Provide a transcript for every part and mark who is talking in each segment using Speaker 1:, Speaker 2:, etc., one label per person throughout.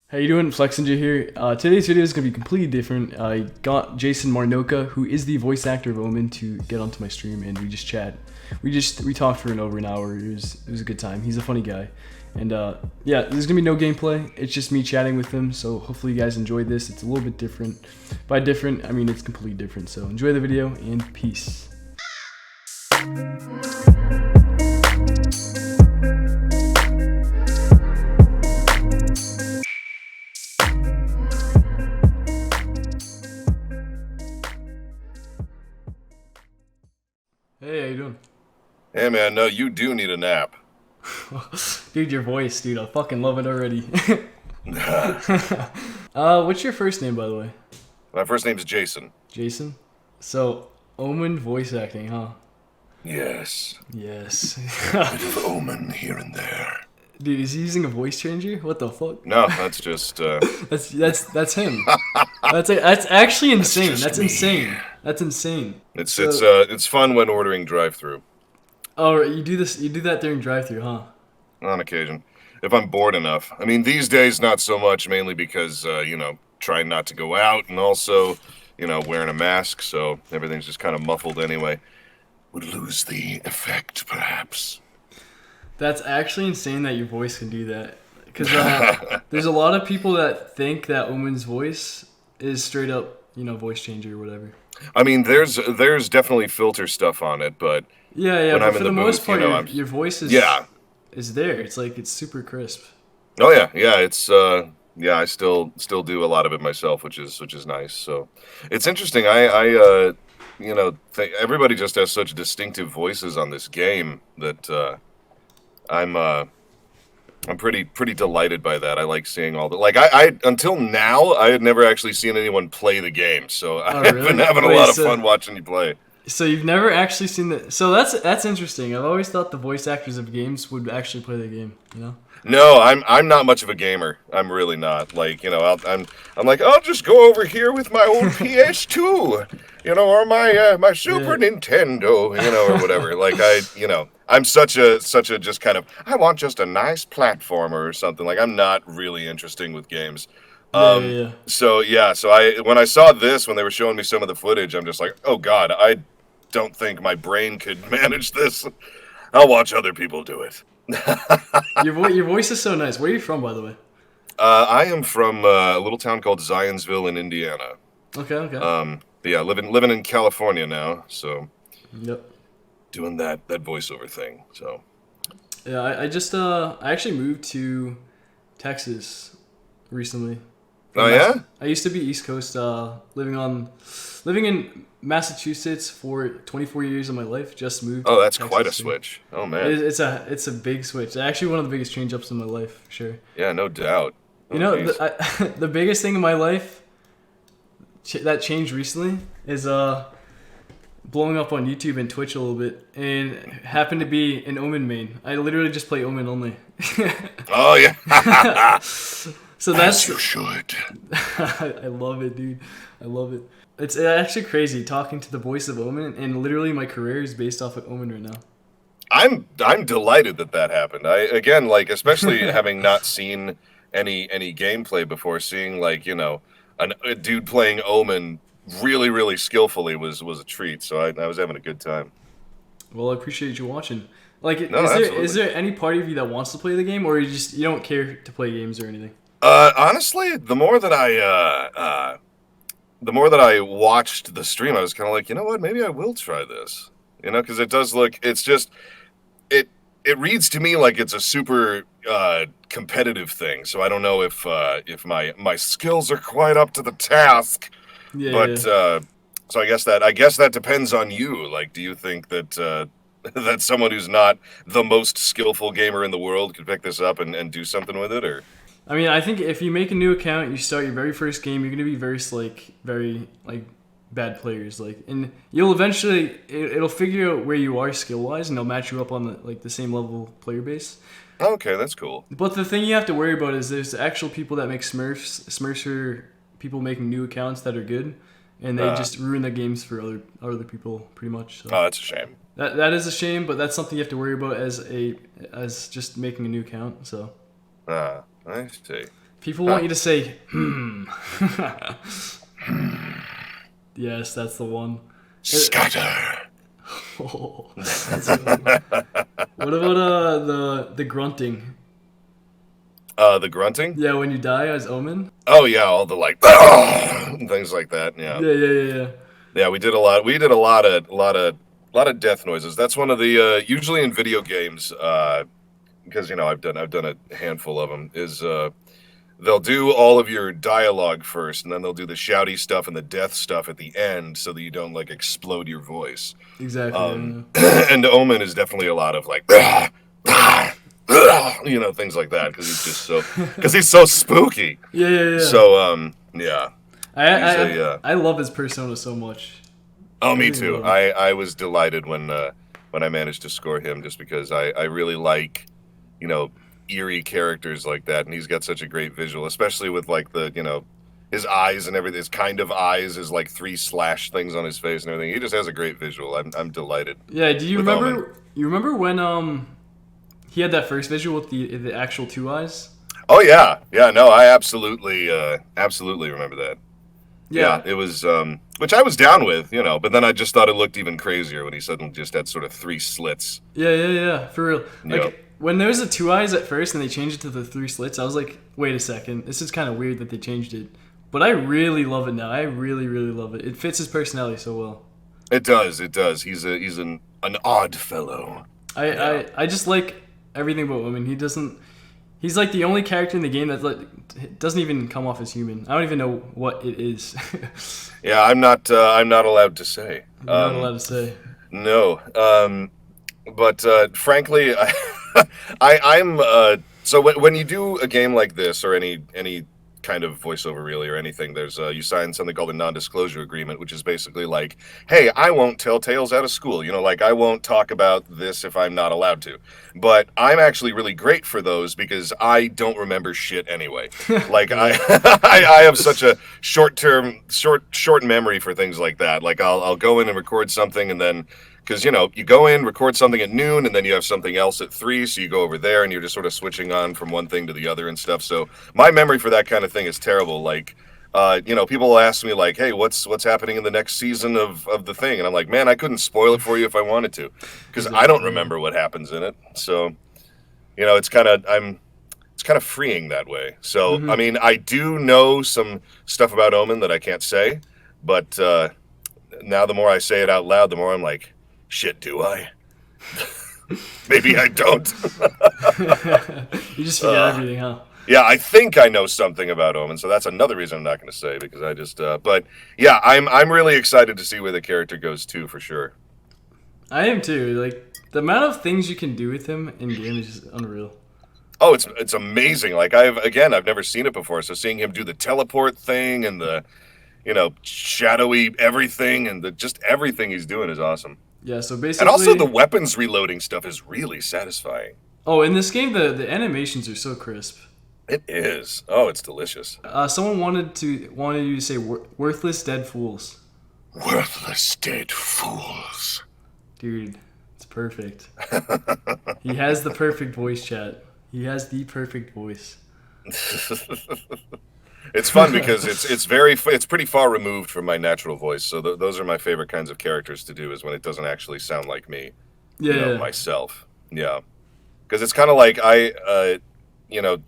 Speaker 1: How you doing? Flexinja here. Today's video is going to be completely different. I got Jason Marnocha, who is the voice actor of Omen, to get onto my stream, and we just chat. We talked for over an hour. It was a good time. He's a funny guy. And yeah, there's going to be no gameplay. It's just me chatting with him, so hopefully you guys enjoyed this. It's a little bit different. By different, I mean it's completely different. So enjoy the video, and peace. Hey, how you doing?
Speaker 2: Hey man, no, you do need a nap.
Speaker 1: Dude, your voice, dude, I fucking love it already. What's your first name, by the way?
Speaker 2: My first name's Jason.
Speaker 1: Jason? So, Omen voice acting, huh?
Speaker 2: Yes.
Speaker 1: Yes.
Speaker 2: A bit of Omen here and there.
Speaker 1: Dude, is he using a voice changer? What the fuck?
Speaker 2: No, that's just
Speaker 1: That's him. That's actually insane. That's
Speaker 2: me.
Speaker 1: insane. That's insane.
Speaker 2: It's fun when ordering drive-through.
Speaker 1: Oh, you do that during drive-through, huh?
Speaker 2: On occasion. If I'm bored enough. I mean, these days not so much, mainly because you know, trying not to go out, and also, you know, wearing a mask, so everything's just kind of muffled anyway. Would lose the effect, perhaps.
Speaker 1: That's actually insane that your voice can do that. Because there's a lot of people that think that Omen's voice is straight up, you know, voice changer or whatever.
Speaker 2: I mean, there's definitely filter stuff on it, but
Speaker 1: yeah,
Speaker 2: when
Speaker 1: but
Speaker 2: I'm
Speaker 1: for
Speaker 2: in
Speaker 1: the most
Speaker 2: booth,
Speaker 1: part,
Speaker 2: you know,
Speaker 1: your voice is there. It's like it's super crisp.
Speaker 2: Oh yeah, it's yeah, I still do a lot of it myself, which is nice. So it's interesting. I you know, everybody just has such distinctive voices on this game that I'm pretty delighted by that. I like seeing all the I until now I had never actually seen anyone play the game, so I've been having a lot of fun watching you play.
Speaker 1: So you've never actually seen the? So that's interesting. I've always thought the voice actors of games would actually play the game. You know?
Speaker 2: No, I'm not much of a gamer. I'm really not. Like, you know, I'm like, I'll just go over here with my old PS2, you know, or my Super Nintendo, you know, or whatever. Like you know, I'm such a just kind of, I want just a nice platformer or something. Like, I'm not really interesting with games. So when I saw this, when they were showing me some of the footage, I'm just like, oh god, I don't think my brain could manage this. I'll watch other people do it.
Speaker 1: Your voice is so nice. Where are you from, by the way?
Speaker 2: I am from a little town called Zionsville in Indiana.
Speaker 1: Okay.
Speaker 2: But yeah, living in California now, so
Speaker 1: yep,
Speaker 2: doing that voiceover thing. So
Speaker 1: yeah, I actually moved to Texas recently.
Speaker 2: Oh yeah?
Speaker 1: I used to be East Coast, living in Massachusetts for 24 years of my life. Just moved.
Speaker 2: Oh, that's
Speaker 1: to
Speaker 2: quite a
Speaker 1: Texas.
Speaker 2: switch. Oh man,
Speaker 1: It's a big switch. Actually, one of the biggest change ups in my life, for sure.
Speaker 2: Yeah, no doubt. Oh,
Speaker 1: you know, the biggest thing in my life that changed recently is blowing up on YouTube and Twitch a little bit, and happened to be an Omen main. I literally just play Omen only.
Speaker 2: Oh yeah.
Speaker 1: So that's
Speaker 2: As you should.
Speaker 1: I love it, dude. I love it. It's actually crazy talking to the voice of Omen, and literally my career is based off of Omen right now.
Speaker 2: I'm delighted that happened. Again, like, especially having not seen any gameplay before, seeing, like, you know, a dude playing Omen really skillfully was a treat. So I was having a good time.
Speaker 1: Well, I appreciate you watching. Like,
Speaker 2: No,
Speaker 1: is there any part of you that wants to play the game, or you don't care to play games or anything?
Speaker 2: Honestly, the more that I watched the stream, I was kind of like, you know what, maybe I will try this. You know, because it does look, it's just, it reads to me like it's a super competitive thing. So I don't know if my skills are quite up to the task.
Speaker 1: Yeah.
Speaker 2: But so I guess that depends on you. Like, do you think that that someone who's not the most skillful gamer in the world could pick this up and do something with it, or?
Speaker 1: I mean, I think if you make a new account, you start your very first game, you're gonna be very bad players, and you'll eventually it'll figure out where you are skill wise, and they'll match you up on the same level player base.
Speaker 2: Okay, that's cool.
Speaker 1: But the thing you have to worry about is there's actual people that make Smurfs. Smurfs are people making new accounts that are good, and they just ruin the games for other people pretty much. So.
Speaker 2: Oh, that's a shame.
Speaker 1: That is a shame, but that's something you have to worry about as just making a new account. So.
Speaker 2: I see.
Speaker 1: People want you to say, Yes, that's the one.
Speaker 2: Scatter.
Speaker 1: Oh, that's what about the grunting?
Speaker 2: The grunting?
Speaker 1: Yeah, when you die as Omen.
Speaker 2: Oh yeah, all the like things like that. Yeah.
Speaker 1: Yeah.
Speaker 2: Yeah, we did a lot. We did a lot of death noises. That's one of the usually in video games, because I've done a handful of them. Is they'll do all of your dialogue first, and then they'll do the shouty stuff and the death stuff at the end, so that you don't like explode your voice.
Speaker 1: Exactly.
Speaker 2: And Omen is definitely a lot of like, things like that, because he's so spooky.
Speaker 1: Yeah.
Speaker 2: So yeah.
Speaker 1: I love his persona so much.
Speaker 2: Oh, me too. I was delighted when I managed to score him, just because I really like, eerie characters like that, and he's got such a great visual, especially with like the, his eyes and everything, his kind of eyes, his like 3 slash things on his face and everything. He just has a great visual. I'm delighted.
Speaker 1: Yeah, do you remember Omen. You remember when he had that first visual with the actual 2 eyes?
Speaker 2: Oh yeah. Yeah, no, I absolutely remember that. Yeah, it was, which I was down with, but then I just thought it looked even crazier when he suddenly just had sort of 3 slits.
Speaker 1: Yeah, for real. Like, when there was the 2 eyes at first and they changed it to the 3 slits, I was like, wait a second, this is kind of weird that they changed it. But I really love it now. I really, really love it. It fits his personality so well.
Speaker 2: It does. He's an odd fellow.
Speaker 1: I just like everything about Omen. He's like the only character in the game that like doesn't even come off as human. I don't even know what it is.
Speaker 2: Yeah, I'm not allowed to say.
Speaker 1: You're not allowed to say.
Speaker 2: No. But frankly, I'm so when you do a game like this, or any kind of voiceover really, or anything, there's you sign something called a non-disclosure agreement, which is basically like, hey, I won't tell tales out of school, like I won't talk about this if I'm not allowed to. But I'm actually really great for those, because I don't remember shit anyway. Like I have such a short memory for things like that. Like I'll go in and record something, and then, because, you go in, record something at noon, and then you have something else at 3, so you go over there, and you're just sort of switching on from one thing to the other and stuff. So my memory for that kind of thing is terrible. Like, people will ask me, like, hey, what's happening in the next season of the thing? And I'm like, man, I couldn't spoil it for you if I wanted to, because I don't remember what happens in it. So, it's kind of freeing that way. So, I mean, I do know some stuff about Omen that I can't say, but now the more I say it out loud, the more I'm like, shit, do I? Maybe I don't.
Speaker 1: You just forget everything, huh?
Speaker 2: Yeah, I think I know something about Omen, so that's another reason I'm not going to say, because I just. But yeah, I'm really excited to see where the character goes too, for sure.
Speaker 1: I am too. Like, the amount of things you can do with him in game is just unreal.
Speaker 2: Oh, it's amazing. Like I've never seen it before, so seeing him do the teleport thing and the, shadowy everything, and just everything he's doing is awesome.
Speaker 1: Yeah, so basically...
Speaker 2: And also the weapons reloading stuff is really satisfying.
Speaker 1: Oh, in this game, the animations are so crisp.
Speaker 2: It is. Oh, it's delicious.
Speaker 1: Someone wanted you to say worthless dead fools.
Speaker 2: Worthless dead fools.
Speaker 1: Dude, it's perfect. He has the perfect voice chat. He has the perfect voice.
Speaker 2: It's fun because it's pretty far removed from my natural voice. So those are my favorite kinds of characters to do, is when it doesn't actually sound like me. Myself. Yeah. Because it's kind of like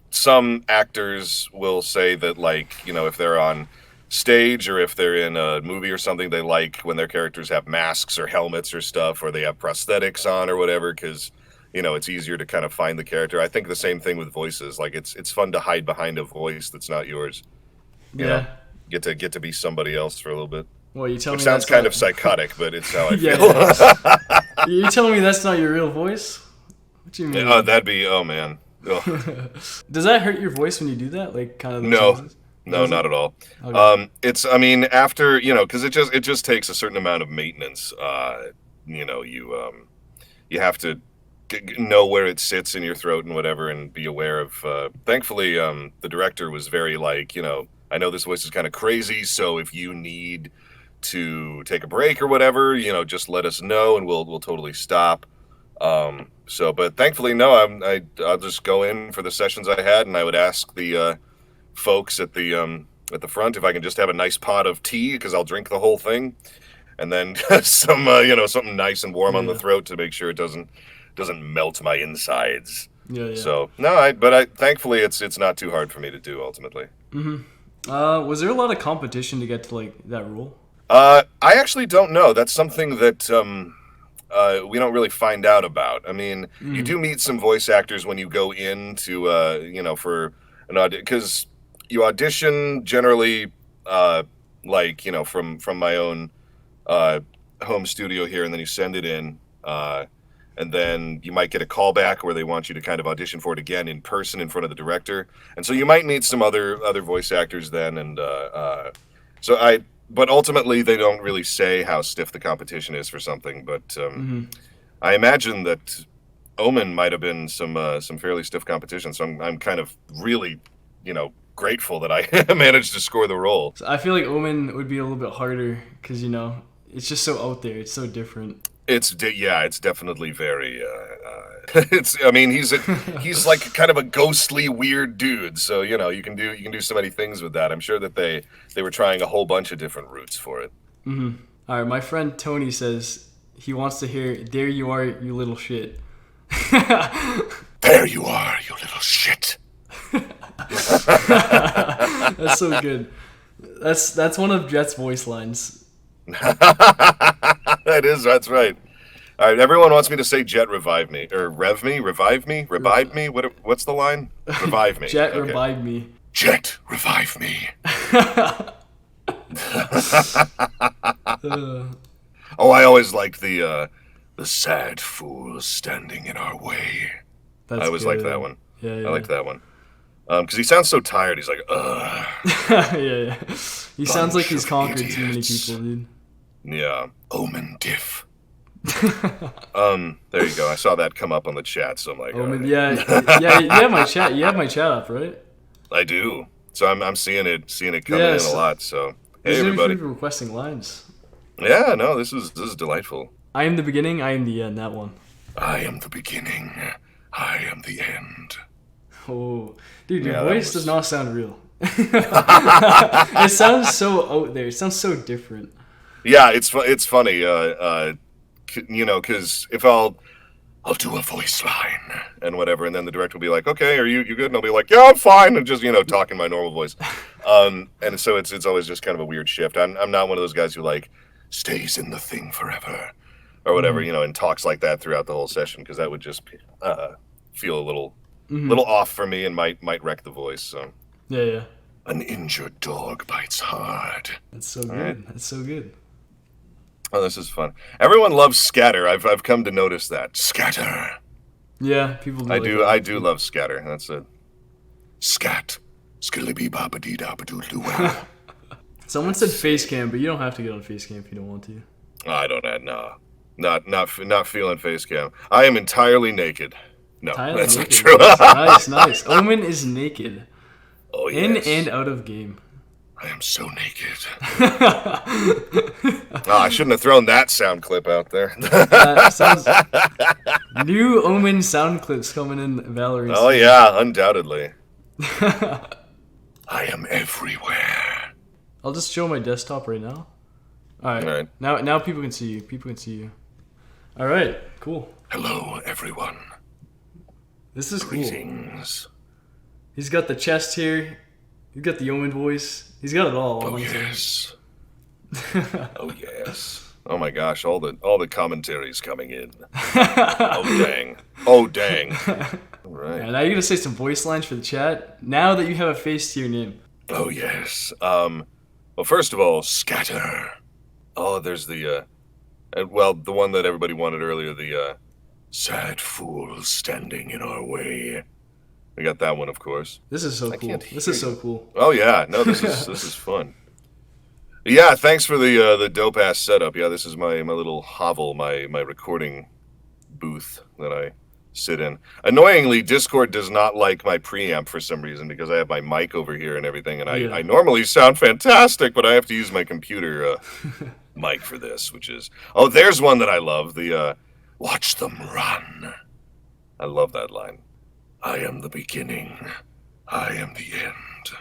Speaker 2: some actors will say that, like, if they're on stage or if they're in a movie or something, they like when their characters have masks or helmets or stuff, or they have prosthetics on or whatever, because it's easier to kind of find the character. I think the same thing with voices. Like, it's fun to hide behind a voice that's not yours. You know, get to be somebody else for a little bit.
Speaker 1: Well, you tell me
Speaker 2: sounds kind of psychotic, but it's how I feel.
Speaker 1: You telling me that's not your real voice? What do you mean?
Speaker 2: That'd be, oh man.
Speaker 1: Does that hurt your voice when you do that? Like, kind of.
Speaker 2: No, not at all. Okay. I mean, after, because it just takes a certain amount of maintenance. You have to know where it sits in your throat and whatever, and be aware of. Thankfully, the director was very like, I know this voice is kind of crazy, so if you need to take a break or whatever, just let us know, and we'll totally stop. But thankfully, no, I'll just go in for the sessions I had, and I would ask the folks at the front if I can just have a nice pot of tea, because I'll drink the whole thing, and then some something nice and warm on the throat to make sure it doesn't melt my insides.
Speaker 1: Yeah.
Speaker 2: So no, but thankfully it's not too hard for me to do ultimately.
Speaker 1: Was there a lot of competition to get to like that role?
Speaker 2: I actually don't know. That's something that we don't really find out about. I mean, you do meet some voice actors when you go into for an audition, because you audition generally from my own home studio here, and then you send it in. And then you might get a callback where they want you to kind of audition for it again in person in front of the director. And so you might meet some other voice actors then. And but ultimately they don't really say how stiff the competition is for something. But I imagine that Omen might have been some fairly stiff competition. So I'm kind of really, grateful that I managed to score the role.
Speaker 1: So I feel like Omen would be a little bit harder because, it's just so out there. It's so different.
Speaker 2: It's definitely very. He's like kind of a ghostly, weird dude. So you can do so many things with that. I'm sure that they were trying a whole bunch of different routes for it.
Speaker 1: All right, my friend Tony says he wants to hear "There you are, you little shit."
Speaker 2: There you are, you little shit.
Speaker 1: That's so good. That's one of Jet's voice lines.
Speaker 2: That's right. All right, everyone wants me to say Jet revive me, or revive me. What's the line? Revive me.
Speaker 1: Jet revive me.
Speaker 2: Jet revive me. Oh, I always liked the sad fool standing in our way. I always liked that one.
Speaker 1: Yeah.
Speaker 2: I liked that one. Because he sounds so tired. He's like, ugh.
Speaker 1: Yeah. He sounds like he's conquered too many people, dude.
Speaker 2: Yeah. Omen diff. There you go. I saw that come up on the chat, so I'm like,
Speaker 1: Omen,
Speaker 2: right.
Speaker 1: yeah. You have my chat. You have my chat up, right?
Speaker 2: I do. So I'm seeing it coming in a lot. So hey, everybody.
Speaker 1: People requesting lines.
Speaker 2: Yeah, no, this is delightful.
Speaker 1: I am the beginning. I am the end. That one.
Speaker 2: I am the beginning. I am the end.
Speaker 1: Oh, dude, your voice does not sound real. It sounds so out there. It sounds so different.
Speaker 2: Yeah, it's funny, because if I'll do a voice line and whatever, and then the director will be like, okay, are you good? And I'll be like, yeah, I'm fine, and just, talking my normal voice. And so it's always just kind of a weird shift. I'm not one of those guys who, like, stays in the thing forever or whatever, and talks like that throughout the whole session, because that would just feel a little off for me and might wreck the voice, so.
Speaker 1: Yeah.
Speaker 2: An injured dog bites hard.
Speaker 1: That's so good.
Speaker 2: Right.
Speaker 1: That's so good.
Speaker 2: Oh, this is fun. Everyone loves scatter. I've come to notice that. Scatter.
Speaker 1: Yeah, people do.
Speaker 2: I do love scatter. That's it. Scat. Skillibee babadee dabadoo doo.
Speaker 1: Someone said face cam, but you don't have to get on face cam if you don't want to.
Speaker 2: I don't know. Not feeling face cam. I am entirely naked. No, that's not true.
Speaker 1: Nice. Omen is naked.
Speaker 2: Oh, yes.
Speaker 1: In and out of game.
Speaker 2: I am so naked. I shouldn't have thrown that sound clip out there.
Speaker 1: New Omen sound clips coming in Valorant.
Speaker 2: Oh yeah, undoubtedly. I am everywhere.
Speaker 1: I'll just show my desktop right now. All right. Now people can see you. All right. Cool.
Speaker 2: Hello, everyone.
Speaker 1: This is
Speaker 2: Greetings.
Speaker 1: Cool. He's got the chest here. He's got the Omen voice. He's got it all.
Speaker 2: Oh yes. Oh yes. Oh my gosh! All the commentaries coming in. Oh dang. All right.
Speaker 1: Yeah, now you're gonna say some voice lines for the chat. Now that you have a face to your name.
Speaker 2: Oh yes. Well, first of all, scatter. Oh, there's the the one that everybody wanted earlier. The sad fool standing in our way. We got that one, of course.
Speaker 1: This is so cool. This is so cool.
Speaker 2: Oh yeah, no, this is fun. Yeah, thanks for the dope ass setup. Yeah, this is my little hovel, my recording booth that I sit in. Annoyingly, Discord does not like my preamp for some reason, because I have my mic over here and everything, and I normally sound fantastic, but I have to use my computer mic for this, which is there's one that I love. The watch them run. I love that line. I am the beginning. I am the end.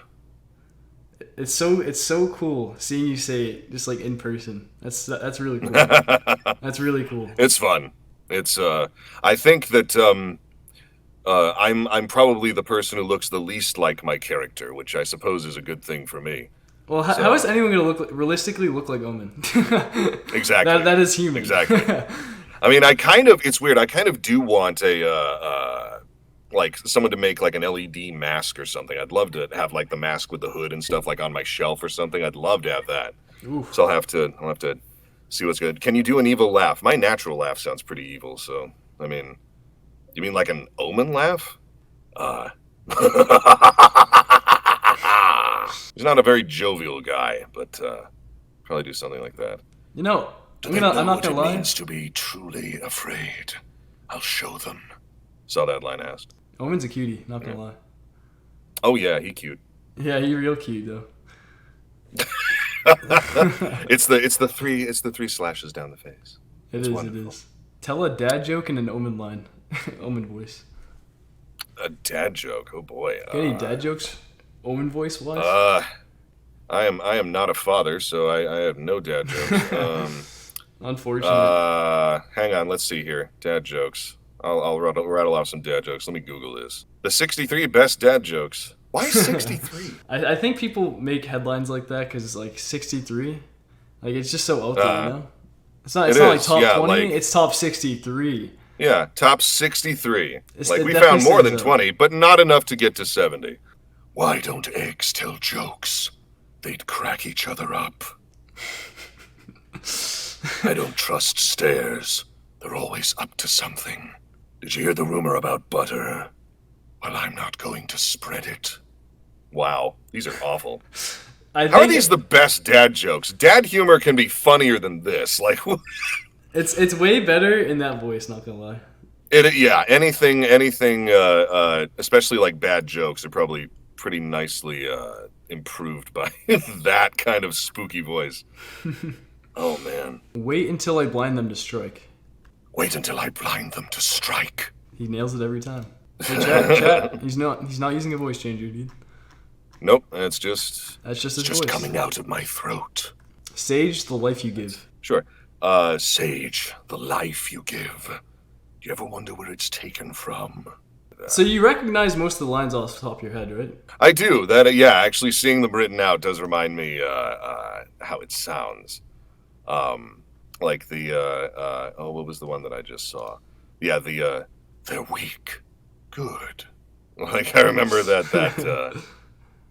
Speaker 1: It's so cool seeing you say it just like in person. That's really cool. That's really cool.
Speaker 2: It's fun. It's I think that I'm probably the person who looks the least like my character, which I suppose is a good thing for me.
Speaker 1: Well, how is anyone going to realistically look like Omen?
Speaker 2: Exactly.
Speaker 1: That is human.
Speaker 2: Exactly. I mean, it's weird. I kind of do want like someone to make like an LED mask or something. I'd love to have like the mask with the hood and stuff like on my shelf or something. I'd love to have that.
Speaker 1: Oof.
Speaker 2: So I'll have to see what's good. Can you do an evil laugh? My natural laugh sounds pretty evil. So I mean, you mean like an Omen laugh? He's not a very jovial guy, but probably do something like that.
Speaker 1: You know, I'm not gonna lie.
Speaker 2: It means to be truly afraid. I'll show them. Saw that line asked.
Speaker 1: Omen's a cutie, not gonna lie.
Speaker 2: Oh yeah, he cute.
Speaker 1: Yeah, he real cute though.
Speaker 2: It's the three slashes down the face.
Speaker 1: It is. Tell a dad joke in an Omen line. Omen voice.
Speaker 2: A dad joke. Oh boy.
Speaker 1: Got any dad jokes? Omen voice wise?
Speaker 2: I am not a father, so I have no dad jokes.
Speaker 1: Unfortunately.
Speaker 2: Hang on, let's see here. Dad jokes. I'll rattle off some dad jokes. Let me Google this. The 63 best dad jokes. Why 63?
Speaker 1: I think people make headlines like that because it's like 63. Like it's just so out there, you know? It's not like top 20, it's top 63.
Speaker 2: Yeah, top 63. Like we
Speaker 1: definitely
Speaker 2: found more than
Speaker 1: stands out.
Speaker 2: 20, but not enough to get to 70. Why don't eggs tell jokes? They'd crack each other up. I don't trust stairs. They're always up to something. Did you hear the rumor about butter? Well, I'm not going to spread it. Wow, these are awful. How are these the best dad jokes? Dad humor can be funnier than this. Like,
Speaker 1: it's way better in that voice, not gonna lie.
Speaker 2: Yeah, anything, especially like bad jokes are probably pretty nicely improved by that kind of spooky voice. Oh man.
Speaker 1: Wait until I blind them to strike.
Speaker 2: Wait until I blind them to strike.
Speaker 1: He nails it every time. Hey, chat. He's not using a voice changer, dude.
Speaker 2: Nope, that's just
Speaker 1: his voice.
Speaker 2: Coming out of my throat.
Speaker 1: Sage, the life you give.
Speaker 2: Sure. Sage, the life you give. Do you ever wonder where it's taken from?
Speaker 1: So you recognize most of the lines off the top of your head, right?
Speaker 2: I do. That yeah, actually seeing them written out does remind me how it sounds. Like the what was the one that I just saw? Yeah, they're weak. Good. Like I remember that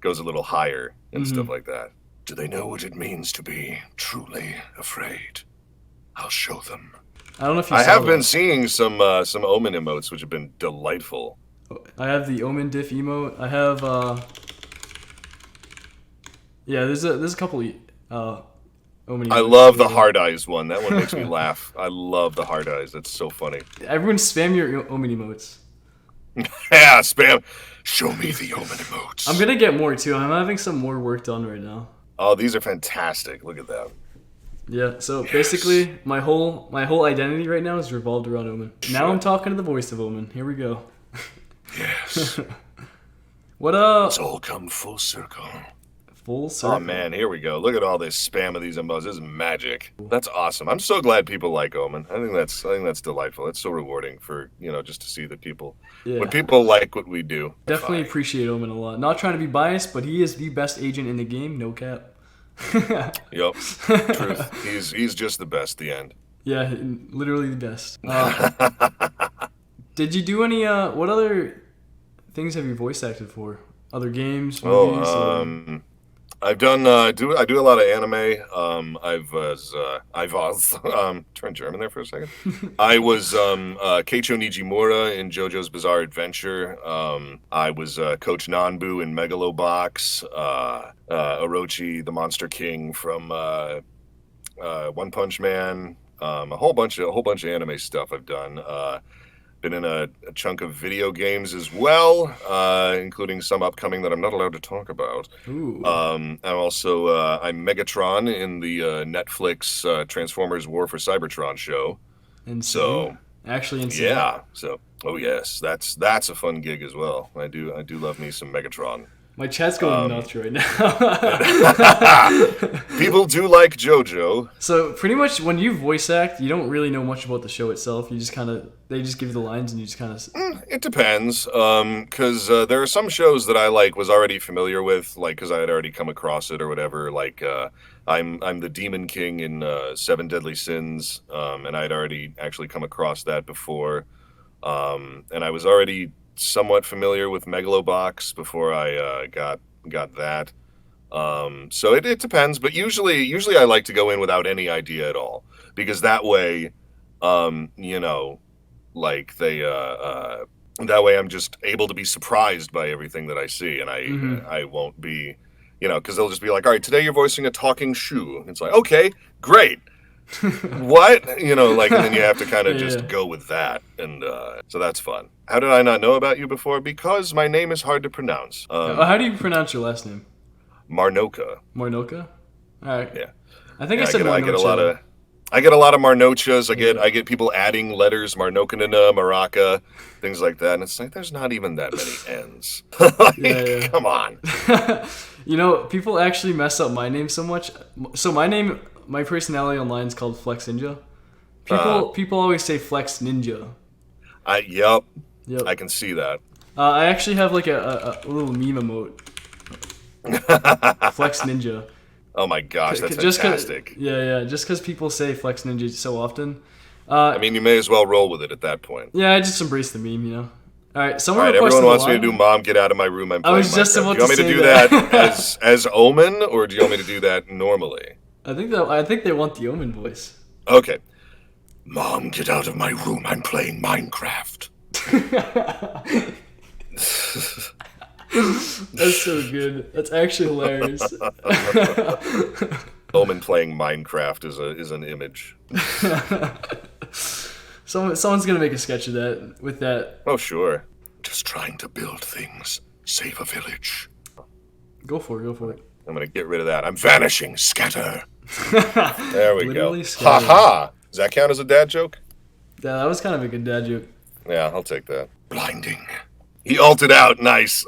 Speaker 2: goes a little higher and stuff like that. Do they know what it means to be truly afraid? I'll show them.
Speaker 1: I don't know if you
Speaker 2: I
Speaker 1: saw
Speaker 2: have
Speaker 1: that.
Speaker 2: been seeing some Omen emotes, which have been delightful.
Speaker 1: I have the Omen diff emote. I have yeah. There's a couple Omen.
Speaker 2: I love the hard eyes one. That one makes me laugh. I love the hard eyes. That's so funny.
Speaker 1: Everyone spam your Omen emotes.
Speaker 2: Yeah, spam. Show me the Omen emotes.
Speaker 1: I'm gonna get more too. I'm having some more work done right now.
Speaker 2: Oh, these are fantastic. Look at that.
Speaker 1: Yeah, so basically my whole identity right now is revolved around Omen. Now I'm talking to the voice of Omen. Here we go.
Speaker 2: Yes.
Speaker 1: What
Speaker 2: It's all come full circle.
Speaker 1: Full circle.
Speaker 2: Oh man, here we go. Look at all this spam of these emotes. This is magic. That's awesome. I'm so glad people like Omen. I think that's delightful. It's so rewarding for, just to see that people when people like what we do.
Speaker 1: Definitely appreciate Omen a lot. Not trying to be biased, but he is the best agent in the game, no cap.
Speaker 2: Yep. Truth. He's just the best, the end.
Speaker 1: Yeah, literally the best. Did you do any what other things have you voice acted for? Other games, movies?
Speaker 2: I've done I do a lot of anime. Turn German there for a second. I was Keicho Nijimura in JoJo's Bizarre Adventure. I was Coach Nanbu in Megalobox. Orochi, the Monster King from One Punch Man. A whole bunch of anime stuff I've done. Been in a chunk of video games as well, including some upcoming that I'm not allowed to talk about.
Speaker 1: Ooh.
Speaker 2: I'm also I'm Megatron in the Netflix Transformers War for Cybertron show.
Speaker 1: Insane.
Speaker 2: So
Speaker 1: actually insane.
Speaker 2: Yeah. So yes, that's a fun gig as well. I do love me some Megatron.
Speaker 1: My chat's going nuts right now.
Speaker 2: People do like JoJo.
Speaker 1: So pretty much when you voice act, you don't really know much about the show itself. You just kind of, they just give you the lines and you just kind of...
Speaker 2: It depends, because there are some shows that I was already familiar with, because I had already come across it or whatever. I'm the Demon King in Seven Deadly Sins, and I'd already actually come across that before. And I was already somewhat familiar with Megalobox before I got that. So it depends, but usually I like to go in without any idea at all, because that way, that way I'm just able to be surprised by everything that I see, and I won't be, because they'll just be like, all right, today you're voicing a talking shoe. It's like, okay, great. What? And then you have to kind of just go with that, and so that's fun. How did I not know about you before? Because my name is hard to pronounce.
Speaker 1: How do you pronounce your last name?
Speaker 2: Marnocha.
Speaker 1: Marnocha? All right.
Speaker 2: Yeah.
Speaker 1: I think I said Marnocha.
Speaker 2: I get a lot of Marnochas. I get people adding letters, Marnokanana, Maraka, things like that, and it's like there's not even that many N's. Come on.
Speaker 1: People actually mess up my name so much. So my personality online is called Flexinja. People always say Flex Ninja.
Speaker 2: Yep. I can see that.
Speaker 1: I actually have a little meme emote. Flex Ninja.
Speaker 2: Oh my gosh, that's fantastic.
Speaker 1: Just because people say Flex Ninja so often.
Speaker 2: You may as well roll with it at that point.
Speaker 1: Yeah, I just embrace the meme, All right,
Speaker 2: everyone wants me to do Mom, Get Out of My Room, I'm playing
Speaker 1: I was just
Speaker 2: Minecraft.
Speaker 1: about
Speaker 2: Do you want me to do that as Omen, or do you want me to do that normally?
Speaker 1: I think they want the Omen voice.
Speaker 2: Okay. Mom, get out of my room, I'm playing Minecraft.
Speaker 1: That's so good. That's actually hilarious.
Speaker 2: Omen playing Minecraft is an image.
Speaker 1: Someone's gonna make a sketch of that with that.
Speaker 2: Oh sure. Just trying to build things. Save a village.
Speaker 1: Go for it.
Speaker 2: I'm gonna get rid of that. I'm vanishing. Scatter. There we go.
Speaker 1: Scatter.
Speaker 2: Ha! Does that count as a dad joke?
Speaker 1: Yeah, that was kind of a good dad joke.
Speaker 2: Yeah, I'll take that. Blinding. He ulted out. Nice.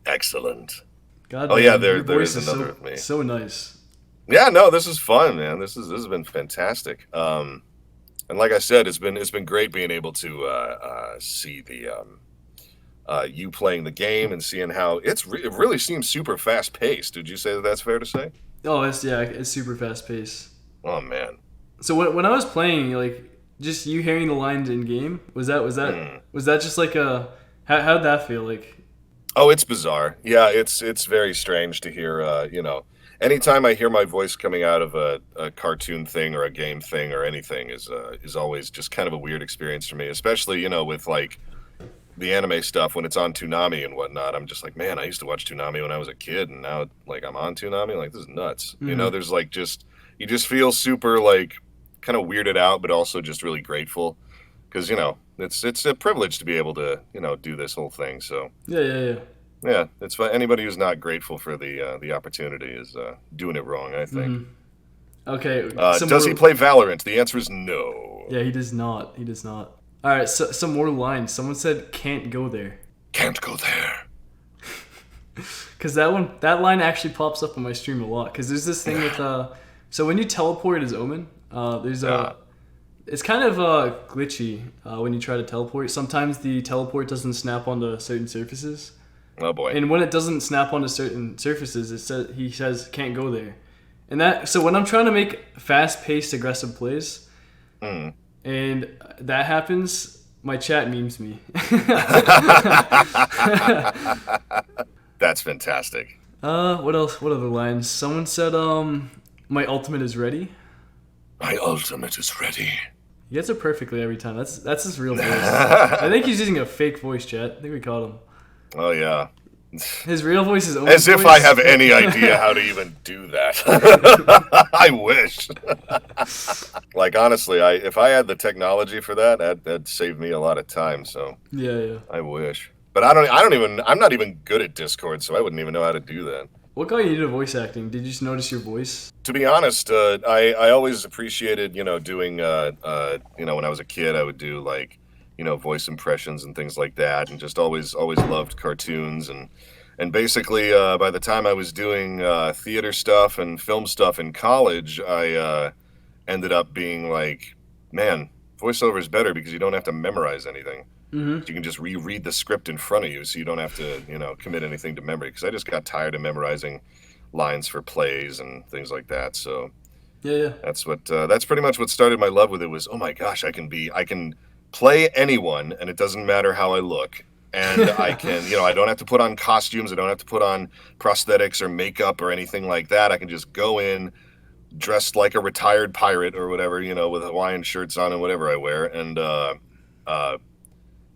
Speaker 2: Excellent.
Speaker 1: God,
Speaker 2: oh yeah,
Speaker 1: there
Speaker 2: is another of me.
Speaker 1: So nice.
Speaker 2: Yeah, no, this is fun, man. This has been fantastic. And like I said, it's been great being able to see the you playing the game and seeing how it really seems super fast paced. Did you say that's fair to say?
Speaker 1: Oh, it's super fast paced.
Speaker 2: Oh man.
Speaker 1: So when I was playing, just you hearing the lines in game, was that just how'd that feel like?
Speaker 2: Oh, it's bizarre. Yeah, it's very strange to hear. Anytime I hear my voice coming out of a cartoon thing or a game thing or anything is always just kind of a weird experience for me. Especially with the anime stuff when it's on Toonami and whatnot. I'm just like, man, I used to watch Toonami when I was a kid, and now I'm on Toonami. This is nuts.
Speaker 1: Mm-hmm.
Speaker 2: There's you just feel super kind of weirded out, but also just really grateful because it's a privilege to be able to do this whole thing. So yeah, it's fun. Anybody who's not grateful for the opportunity is doing it wrong, I think.
Speaker 1: Mm-hmm. Okay.
Speaker 2: Does he play Valorant? The answer is no.
Speaker 1: Yeah, he does not. All right, so some more lines. Someone said, "Can't go there."
Speaker 2: Can't go there.
Speaker 1: Because that line actually pops up on my stream a lot. Because there's this thing with so when you teleport as Omen, it's kind of glitchy when you try to teleport. Sometimes the teleport doesn't snap onto certain surfaces.
Speaker 2: Oh boy.
Speaker 1: And when it doesn't snap onto certain surfaces, he says can't go there. And so when I'm trying to make fast-paced, aggressive plays, and that happens, my chat memes me.
Speaker 2: That's fantastic.
Speaker 1: What else? What other lines? Someone said, my ultimate is ready.
Speaker 2: My ultimate is ready.
Speaker 1: He gets it perfectly every time. That's his real voice. I think he's using a fake voice, chat. I think we caught him.
Speaker 2: Oh yeah.
Speaker 1: His real voice is
Speaker 2: As if I have any idea how to even do that. I wish. Honestly, if I had the technology for that'd save me a lot of time. So
Speaker 1: yeah. I
Speaker 2: wish. But I'm not even good at Discord, so I wouldn't even know how to do that.
Speaker 1: What got you into voice acting? Did you just notice your voice?
Speaker 2: To be honest, I always appreciated, doing, when I was a kid, I would do voice impressions and things like that, and just always loved cartoons. And basically, by the time I was doing theater stuff and film stuff in college, I ended up being like, man, voiceover is better because you don't have to memorize anything. You can just reread the script in front of you, so you don't have to, commit anything to memory. Because I just got tired of memorizing lines for plays and things like that. So
Speaker 1: yeah.
Speaker 2: That's pretty much what started my love with it. Was, oh my gosh, I can play anyone, and it doesn't matter how I look. And I can, I don't have to put on costumes. I don't have to put on prosthetics or makeup or anything like that. I can just go in dressed like a retired pirate or whatever, with Hawaiian shirts on and whatever I wear, and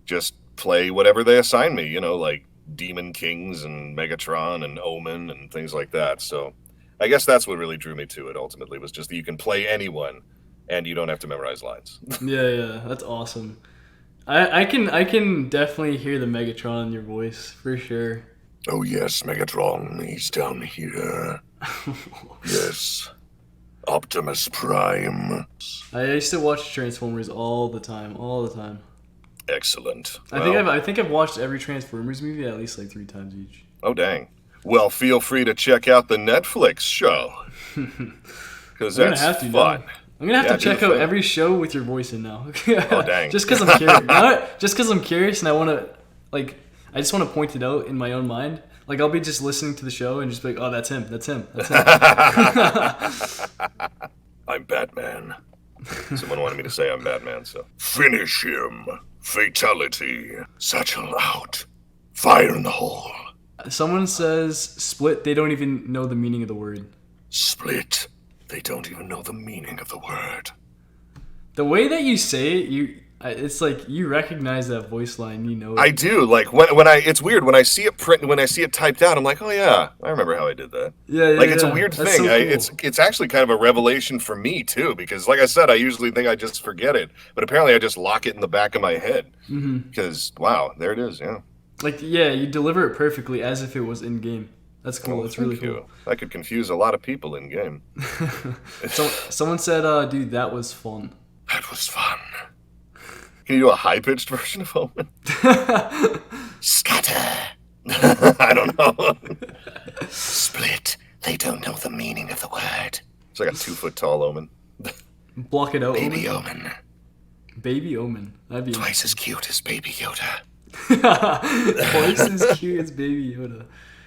Speaker 2: just play whatever they assign me, like Demon Kings and Megatron and Omen and things like that. So I guess that's what really drew me to it ultimately, was just that you can play anyone and you don't have to memorize lines.
Speaker 1: Yeah, that's awesome. I can definitely hear the Megatron in your voice, for sure.
Speaker 2: Oh yes, Megatron, he's down here. Yes. Optimus Prime.
Speaker 1: I used to watch Transformers all the time.
Speaker 2: Excellent.
Speaker 1: I think I've watched every Transformers movie at least like 3 times each.
Speaker 2: Oh dang. Well, feel free to check out the Netflix show, because that's fun.
Speaker 1: Now. I'm gonna have to check out every show with your voice in now.
Speaker 2: Oh dang.
Speaker 1: Just because I'm curious. Just because I'm curious, and I just want to point it out in my own mind. Like, I'll be just listening to the show and just be like, oh, that's him.
Speaker 2: I'm Batman. Someone wanted me to say I'm Batman, so. Finish him. Fatality. Satchel out. Fire in the hole.
Speaker 1: Someone says, split, they don't even know the meaning of the word.
Speaker 2: Split. They don't even know the meaning of the word.
Speaker 1: The way that you say it, it's like you recognize that voice line, it.
Speaker 2: I do. Like it's weird when I see it typed out. I'm like, oh yeah, I remember how I did that.
Speaker 1: Yeah.
Speaker 2: It's a weird thing. So cool. It's actually kind of a revelation for me too, because like I said, I usually think I just forget it, but apparently I just lock it in the back of my head. Because wow, there it is. Yeah.
Speaker 1: Like you deliver it perfectly as if it was in game. That's cool. That's really cool.
Speaker 2: That could confuse a lot of people in game.
Speaker 1: Someone said, dude, that was fun.
Speaker 2: That was fun. Can you do a high-pitched version of Omen? Scatter. I don't know. Split. They don't know the meaning of the word. It's like a 2-foot-tall Omen.
Speaker 1: Block it out.
Speaker 2: Baby Omen.
Speaker 1: Baby Omen. That'd be
Speaker 2: twice as cute as Baby Yoda.
Speaker 1: Twice as cute as Baby Yoda.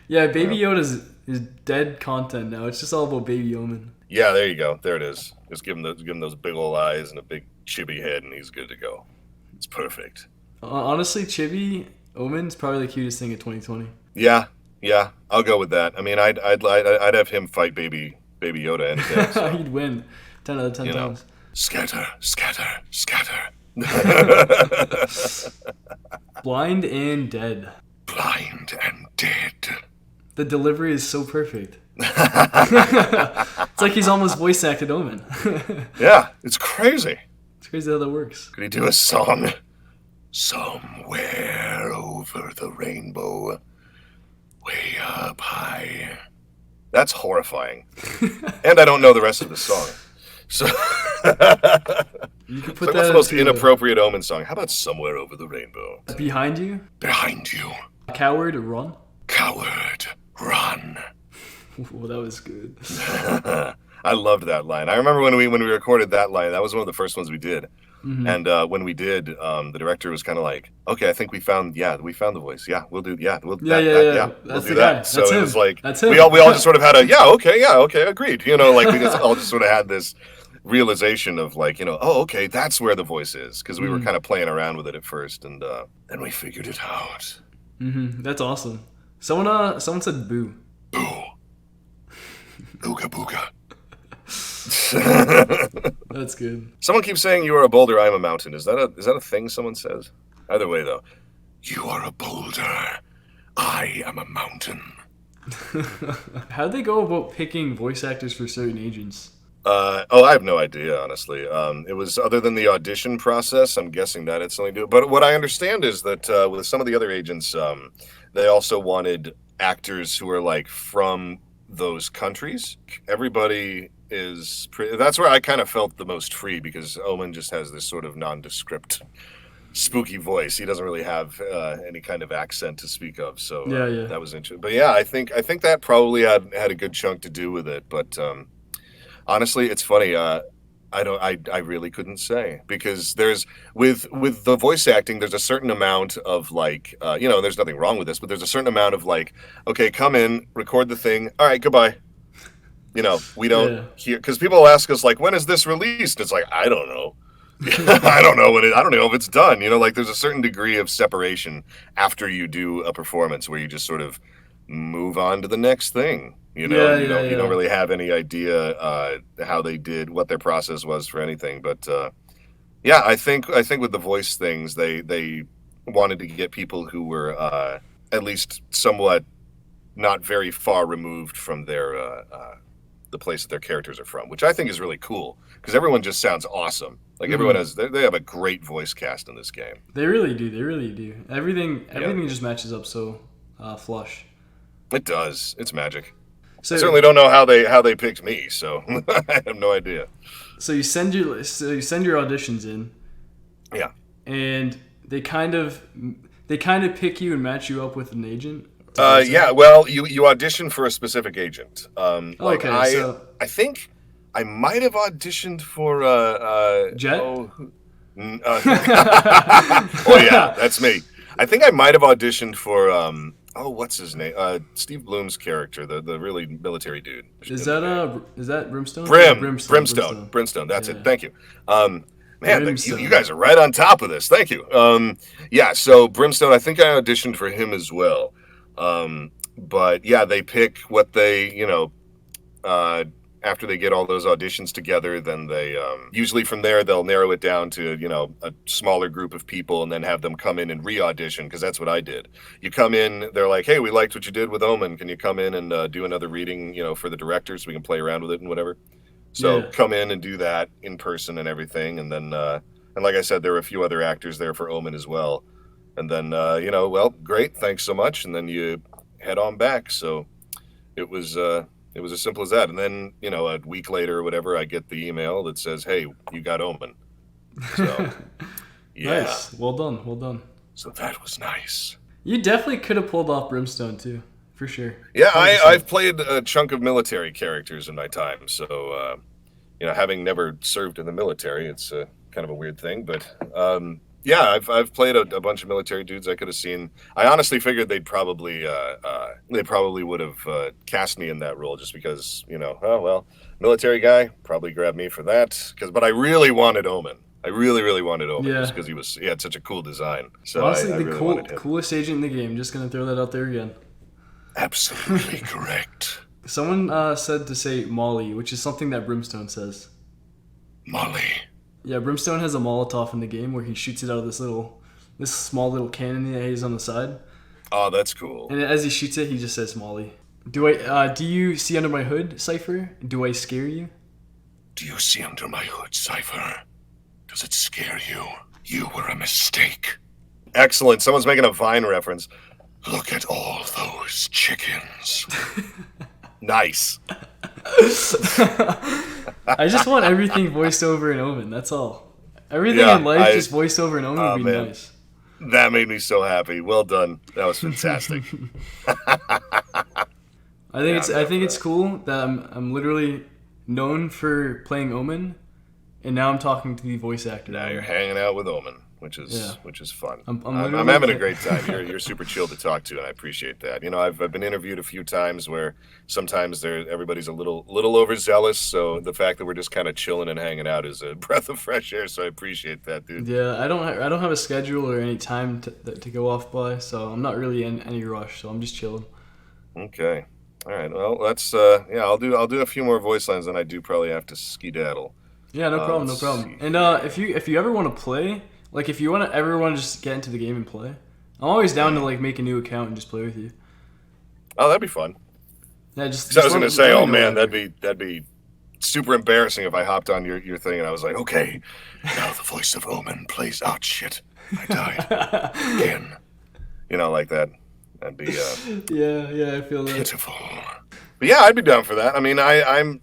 Speaker 1: Yeah, Baby Yoda is dead content now. It's just all about Baby Omen.
Speaker 2: Yeah, there you go. There it is. Just give him those big old eyes and a big chibi head, and he's good to go. It's perfect.
Speaker 1: Honestly, Chibi Omen's probably the cutest thing of 2020.
Speaker 2: Yeah, I'll go with that. I mean, I'd have him fight Baby Yoda any day. So.
Speaker 1: He'd win 10 out of 10 times.
Speaker 2: Scatter.
Speaker 1: Blind and dead.
Speaker 2: Blind and dead.
Speaker 1: The delivery is so perfect. It's like he's almost voice acted Omen.
Speaker 2: Yeah, it's crazy.
Speaker 1: It's crazy how that works.
Speaker 2: Could he do a song? Somewhere over the rainbow, way up high. That's horrifying. And I don't know the rest of the song. So
Speaker 1: you could put
Speaker 2: what's the most inappropriate Omen song? How about Somewhere Over the Rainbow?
Speaker 1: Behind you?
Speaker 2: Behind you.
Speaker 1: Coward, run?
Speaker 2: Coward, run.
Speaker 1: Well, that was good.
Speaker 2: I loved that line. I remember when we recorded that line. That was one of the first ones we did. And when we did, the director was kind of like, "Okay, I think we found the voice. Yeah, we'll do. Yeah, we'll do that." So it was like we all just sort of had a okay, agreed. Like we just all just sort of had this realization of like, oh, okay, that's where the voice is, because we were kind of playing around with it at first, and then we figured it out.
Speaker 1: That's awesome. Someone said boo.
Speaker 2: Boo. Ooga booga.
Speaker 1: That's good.
Speaker 2: Someone keeps saying you are a boulder, I'm a mountain. Is that a thing someone says? Either way, though. You are a boulder. I am a mountain.
Speaker 1: How'd they go about picking voice actors for certain agents?
Speaker 2: I have no idea, honestly. It was, other than the audition process, I'm guessing that it's something to do. But what I understand is that with some of the other agents, they also wanted actors who are like from those countries. Everybody is that's where I kind of felt the most free, because Omen just has this sort of nondescript spooky voice. He doesn't really have any kind of accent to speak of. So
Speaker 1: Yeah.
Speaker 2: that was interesting. But yeah, I think that probably had a good chunk to do with it. But honestly, it's funny. I really couldn't say, because there's with the voice acting, there's a certain amount of like, there's nothing wrong with this, but there's a certain amount of like, okay, come in, record the thing, all right, goodbye. We don't hear, because people ask us like, when is this released? It's like, I don't know. I don't know I don't know if it's done. Like there's a certain degree of separation after you do a performance where you just sort of move on to the next thing. You don't really have any idea how they did, what their process was for anything. But I think with the voice things, they wanted to get people who were at least somewhat not very far removed from their the place that their characters are from, which I think is really cool, because everyone just sounds awesome. Like everyone they have a great voice cast in this game.
Speaker 1: They really do. They really do. Everything just matches up so flush.
Speaker 2: It does. It's magic.
Speaker 1: So,
Speaker 2: I certainly don't know how they picked me, so I have no idea.
Speaker 1: So you send your auditions in.
Speaker 2: Yeah.
Speaker 1: And they kind of pick you and match you up with an agent.
Speaker 2: Yeah. Well, you audition for a specific agent. I think I might have auditioned for
Speaker 1: Jet.
Speaker 2: Oh yeah, that's me. I think I might have auditioned for what's his name? Steve Bloom's character, the really military dude.
Speaker 1: Is that Brimstone?
Speaker 2: Brimstone. That's it. Thank you. Man, you guys are right on top of this. Thank you. So Brimstone, I think I auditioned for him as well. But yeah, they pick what they, after they get all those auditions together, then they usually from there they'll narrow it down to a smaller group of people, and then have them come in and re-audition, because that's what I did. You come in, they're like, hey, we liked what you did with Omen, can you come in and do another reading for the director so we can play around with it and whatever. So come in and do that in person and everything, and then and like I said, there were a few other actors there for Omen as well, and then well, great, thanks so much, and then you head on back. So it was as simple as that. And then, a week later or whatever, I get the email that says, hey, you got Omen. So, yeah.
Speaker 1: Nice. Well done.
Speaker 2: So that was nice.
Speaker 1: You definitely could have pulled off Brimstone, too. For sure.
Speaker 2: Yeah, I've played a chunk of military characters in my time. So, having never served in the military, it's kind of a weird thing. But, yeah, I've played a bunch of military dudes I could have seen. I honestly figured they probably would have cast me in that role, just because, military guy, probably grabbed me for that. But I really wanted Omen. I really wanted Omen, just because he had such a cool design. So
Speaker 1: honestly,
Speaker 2: I really
Speaker 1: coolest agent in the game. Just gonna throw that out there again.
Speaker 2: Absolutely correct.
Speaker 1: Someone said to say Molly, which is something that Brimstone says.
Speaker 2: Molly.
Speaker 1: Yeah, Brimstone has a Molotov in the game where he shoots it out of this small little cannon that he has on the side.
Speaker 2: Oh, that's cool.
Speaker 1: And as he shoots it, he just says Molly. Do you see under my hood, Cypher? Do I scare you?
Speaker 2: Do you see under my hood, Cypher? Does it scare you? You were a mistake. Excellent. Someone's making a Vine reference. Look at all those chickens. Nice.
Speaker 1: I just want everything voiced over in Omen. That's all. Everything in life just voiced over in Omen would be nice.
Speaker 2: That made me so happy. Well done. That was fantastic.
Speaker 1: I think it's cool that I'm literally known for playing Omen, and now I'm talking to the voice actor.
Speaker 2: Now you're hanging out with Omen, which is fun.
Speaker 1: I'm
Speaker 2: having a great time. You're super chill to talk to, and I appreciate that. I've been interviewed a few times where sometimes everybody's a little overzealous, so the fact that we're just kind of chilling and hanging out is a breath of fresh air. So I appreciate that, dude.
Speaker 1: Yeah, I don't have a schedule or any time to go off by, so I'm not really in any rush. So I'm just chilling.
Speaker 2: Okay. All right. Well, that's I'll do a few more voice lines, and I do probably have to skedaddle.
Speaker 1: Yeah, no problem. And if you ever want to play. Like, if you ever want to just get into the game and play, I'm always down to, make a new account and just play with you.
Speaker 2: Oh, that'd be fun.
Speaker 1: Yeah,
Speaker 2: I was going to say, oh, man, that'd be super embarrassing if I hopped on your thing and I was like, okay, now the voice of Omen plays out. Shit, I died. Again. Like that. That'd be,
Speaker 1: yeah, I feel that.
Speaker 2: Pitiful. But yeah, I'd be down for that. I mean, I'm...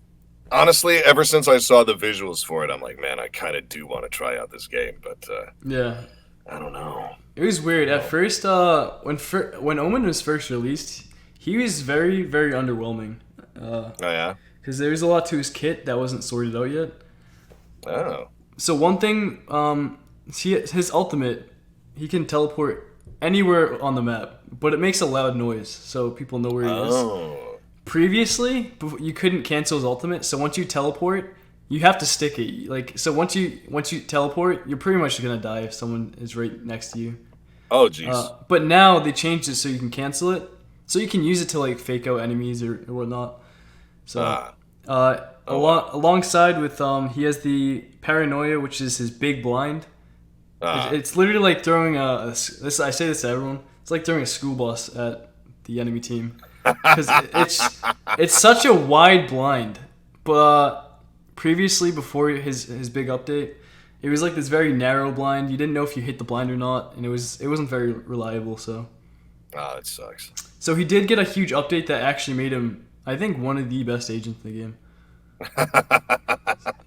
Speaker 2: Honestly, ever since I saw the visuals for it, I'm like, man, I kind of do want to try out this game, but
Speaker 1: yeah,
Speaker 2: I don't know.
Speaker 1: It was weird. At first, when Omen was first released, he was very, very underwhelming.
Speaker 2: Oh, yeah?
Speaker 1: Because there was a lot to his kit that wasn't sorted out yet.
Speaker 2: Oh.
Speaker 1: So one thing, his ultimate, he can teleport anywhere on the map, but it makes a loud noise, so people know where he is. Previously, you couldn't cancel his ultimate, so once you teleport, you have to stick it. Like, so once you teleport, you're pretty much gonna die if someone is right next to you.
Speaker 2: Oh, jeez.
Speaker 1: But now they changed it so you can cancel it, so you can use it to like fake out enemies or whatnot. So, alongside with he has the paranoia, which is his big blind. It's literally like throwing I say this to everyone. It's like throwing a school bus at the enemy team because it's such a wide blind. But previously, before his big update, it was like this very narrow blind. You didn't know if you hit the blind or not, and it wasn't very reliable. So,
Speaker 2: that sucks. So
Speaker 1: he did get a huge update that actually made him, I think, one of the best agents in the game.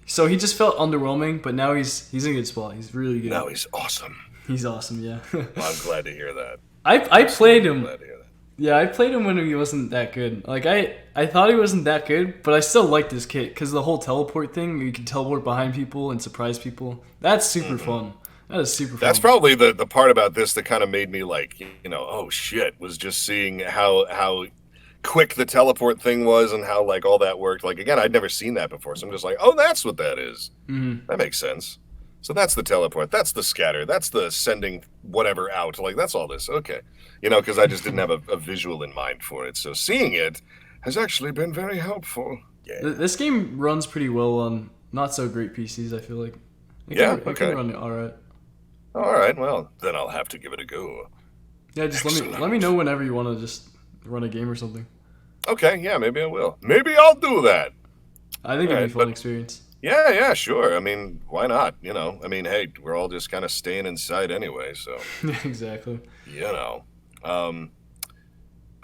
Speaker 1: So he just felt underwhelming, but now he's in a good spot. He's really good.
Speaker 2: Now he's awesome.
Speaker 1: He's awesome, yeah.
Speaker 2: Well, I'm glad to hear that.
Speaker 1: I played him.
Speaker 2: Glad to hear that.
Speaker 1: Yeah, I played him when he wasn't that good. Like I thought he wasn't that good, but I still liked his kit because the whole teleport thing, you can teleport behind people and surprise people. That's super fun. That is super fun.
Speaker 2: That's probably the part about this that kind of made me like, oh shit, was just seeing how quick the teleport thing was and how like all that worked. Like, again, I'd never seen that before, so I'm just like, oh, that's what that is. That makes sense. So that's the teleport, that's the scatter, that's the sending whatever out. Like, that's all this. Okay. Because I just didn't have a visual in mind for it. So seeing it has actually been very helpful. Yeah.
Speaker 1: This game runs pretty well on not so great PCs, I feel like. It can run alright.
Speaker 2: Alright, well, then I'll have to give it a go.
Speaker 1: Yeah, just let me know whenever you want to just run a game or something.
Speaker 2: Okay, yeah, maybe I will. Maybe I'll do that.
Speaker 1: I think it'd be a fun experience.
Speaker 2: Yeah, sure. I mean, why not? I mean, hey, we're all just kind of staying inside anyway, so.
Speaker 1: Exactly.
Speaker 2: But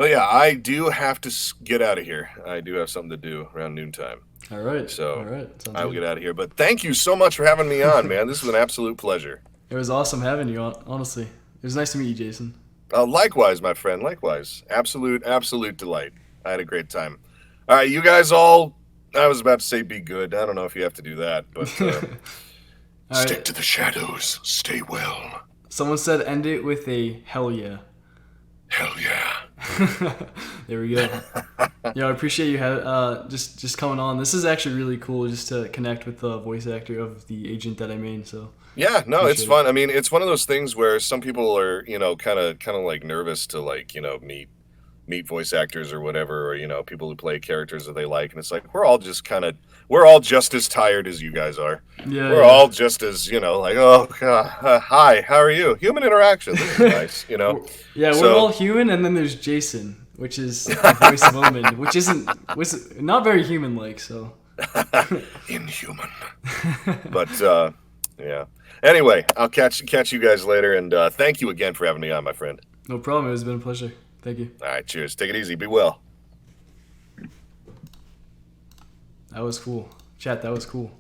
Speaker 2: yeah, I do have to get out of here. I do have something to do around noontime.
Speaker 1: All right.
Speaker 2: So I will get out of here. But thank you so much for having me on, man. This was an absolute pleasure.
Speaker 1: It was awesome having you on, honestly. It was nice to meet you, Jason.
Speaker 2: Likewise, my friend. Likewise. Absolute delight. I had a great time. All right, you guys all, I was about to say be good. I don't know if you have to do that, but stick to the shadows. Stay well.
Speaker 1: Someone said end it with a hell yeah.
Speaker 2: Hell yeah.
Speaker 1: There we go. Yeah, I appreciate you just coming on. This is actually really cool just to connect with the voice actor of the agent that I made. So
Speaker 2: yeah, no, it's fun. I mean, it's one of those things where some people are, kind of like nervous to like, meet voice actors or whatever, or people who play characters that they like, and it's like we're all just as tired as you guys are.
Speaker 1: Yeah,
Speaker 2: we're all just as like, oh God, hi, how are you? Human interaction, this is nice,
Speaker 1: Yeah, we're all human, and then there's Jason, which is the voice of Omen, which was not very human-like, so
Speaker 2: inhuman. But yeah. Anyway, I'll catch you guys later, and thank you again for having me on, my friend.
Speaker 1: No problem. It's been a pleasure. Thank you.
Speaker 2: All right, cheers. Take it easy. Be well.
Speaker 1: That was cool. Chat, that was cool.